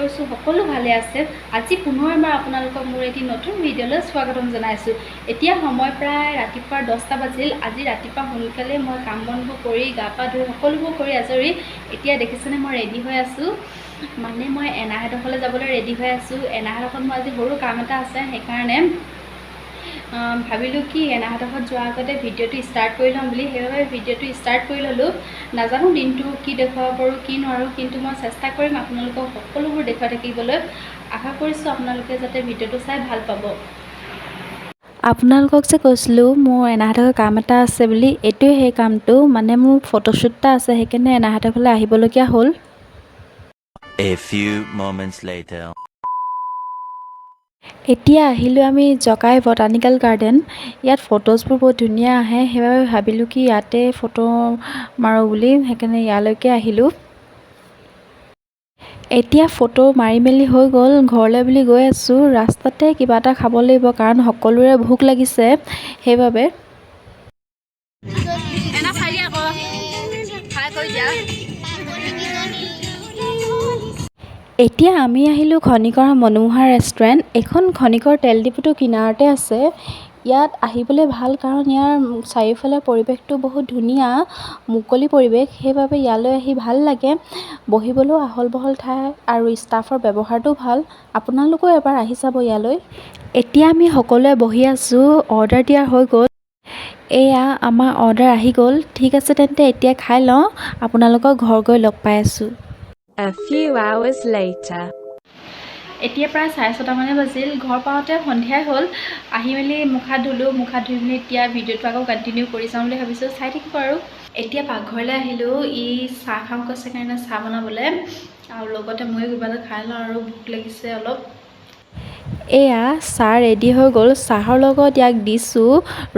কৰিছোঁ সকলো ভালে আছে। আজি পুনৰবাৰ আপোনালোকক মোৰ এটি নতুন ভিডিঅ'লৈ স্বাগতম জনাইছোঁ। এতিয়া সময় প্ৰায় ৰাতিপুৱা 10টা বাজিল। আজি ৰাতিপুৱা সোনকালে মই কাম বনবোৰ কৰি গা পা ধুই সকলোবোৰ কৰি আজৰি। এতিয়া দেখিছেনে মই ৰেডি হৈ আছোঁ, মানে মই এনাহঁতলৈ যাবলৈ ৰেডি হৈ আছোঁ। এনাহঁতত মই আজি সৰু কাম এটা আছে, সেইকাৰণে ভাবিলোঁ কি এনাহঁতত যোৱাৰ আগতে ভিডিঅ'টো ষ্টাৰ্ট কৰি ল'ম বুলি, সেইবাবে ভিডিঅ'টো ষ্টাৰ্ট কৰি ল'লোঁ। নাজানো দিনটো কি দেখুৱাব পাৰোঁ কি নোৱাৰোঁ, কিন্তু মই চেষ্টা কৰিম আপোনালোকক সকলোবোৰ দেখুৱাই থাকিবলৈ। আশা কৰিছোঁ আপোনালোকে যাতে ভিডিঅ'টো চাই ভাল পাব। আপোনালোকক যে কৈছিলোঁ মোৰ এনাহঁতৰ কাম এটা আছে বুলি, এইটোৱে সেই কামটো, মানে মোৰ ফটোশ্বুট এটা আছে, সেইকাৰণে এনাহঁতৰ ফালে আহিবলগীয়া হ'ল। A few moments later. এতিয়া আহিলোঁ আমি জকাই বটানিকেল গাৰ্ডেন। ইয়াত ফটোজবোৰ বহুত ধুনীয়া আহে, সেইবাবে ভাবিলোঁ কি ইয়াতে ফটো মাৰোঁ বুলি, সেইকাৰণে ইয়ালৈকে আহিলোঁ। এতিয়া ফটো মাৰি মেলি হৈ গ'ল, ঘৰলৈ বুলি গৈ আছোঁ। ৰাস্তাতে কিবা এটা খাব লাগিব, কাৰণ সকলোৰে ভোক লাগিছে, সেইবাবে। এতিয়া আমি আহিলোঁ খনিকৰ মনোমোহা ৰেষ্টুৰেণ্ট। এইখন খনিকৰ তেল ডিপুটোৰ কিনাৰতে আছে। ইয়াত আহিবলৈ ভাল, কাৰণ ইয়াৰ চাৰিওফালে পৰিৱেশটো বহুত ধুনীয়া, মুকলি পৰিৱেশ, সেইবাবে ইয়ালৈ আহি ভাল লাগে। বহিবলৈও আহল বহল ঠাই আৰু ষ্টাফৰ ব্যৱহাৰটো ভাল। আপোনালোকেও এবাৰ আহি চাব ইয়ালৈ। এতিয়া আমি সকলোৱে বহি আছোঁ, অৰ্ডাৰ দিয়া হৈ গ'ল। এয়া আমাৰ অৰ্ডাৰ আহি গ'ল। ঠিক আছে তেন্তে এতিয়া খাই লওঁ, আপোনালোকক ঘৰ গৈ লগ পাই আছোঁ। A few hours later. এতিয়া প্ৰায় 6:30 মানে বাজিল। ঘৰ পাওঁতে সন্ধিয়াই হ'ল। আহি মেলি মুখ হাত ধুলোঁ, মুখ হাত ধুই মেলি এতিয়া ভিডিঅ'টো আকৌ কণ্টিনিউ কৰি চাওঁ বুলি ভাবিছোঁ, চাই থাকিব আৰু। এতিয়া পাকঘৰলৈ আহিলোঁ, চাহ খাম কৈছে কাৰণে চাহ বনাবলৈ, আৰু লগতে ময়ো কিবা এটা খাই লওঁ আৰু ভোক লাগিছে অলপ। এয়া চাহ ৰেডি হৈ গ'ল। চাহৰ লগত ইয়াক দিছোঁ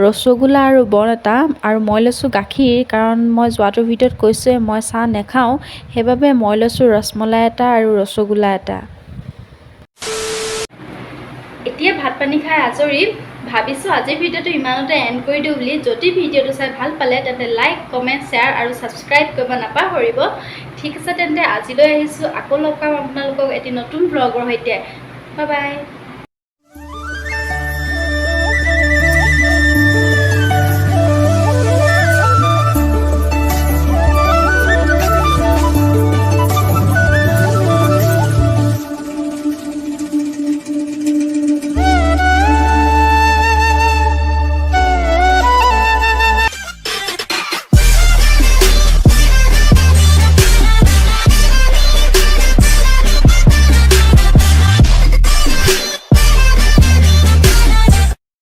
ৰসগোল্লা আৰু বন এটা, আৰু মই লৈছোঁ গাখীৰ, কাৰণ মই যোৱাটো ভিডিঅ'ত কৈছোঁৱে মই চাহ নাখাওঁ, সেইবাবে মই লৈছোঁ ৰসমলাই এটা আৰু ৰসগোল্লা এটা। এতিয়া ভাত পানী খাই আজৰি। ভাবিছোঁ আজিৰ ভিডিঅ'টো ইমানতে এণ্ড কৰি দিওঁ বুলি। যদি ভিডিঅ'টো চাই ভাল পালে তেন্তে লাইক, কমেণ্ট, শ্বেয়াৰ আৰু ছাবস্ক্ৰাইব কৰিব নাপাহৰিব। ঠিক আছে তেন্তে আজিলৈ আহিছোঁ, আকৌ লগ পাম আপোনালোকক এটি নতুন ব্লগৰ সৈতে। Bye bye.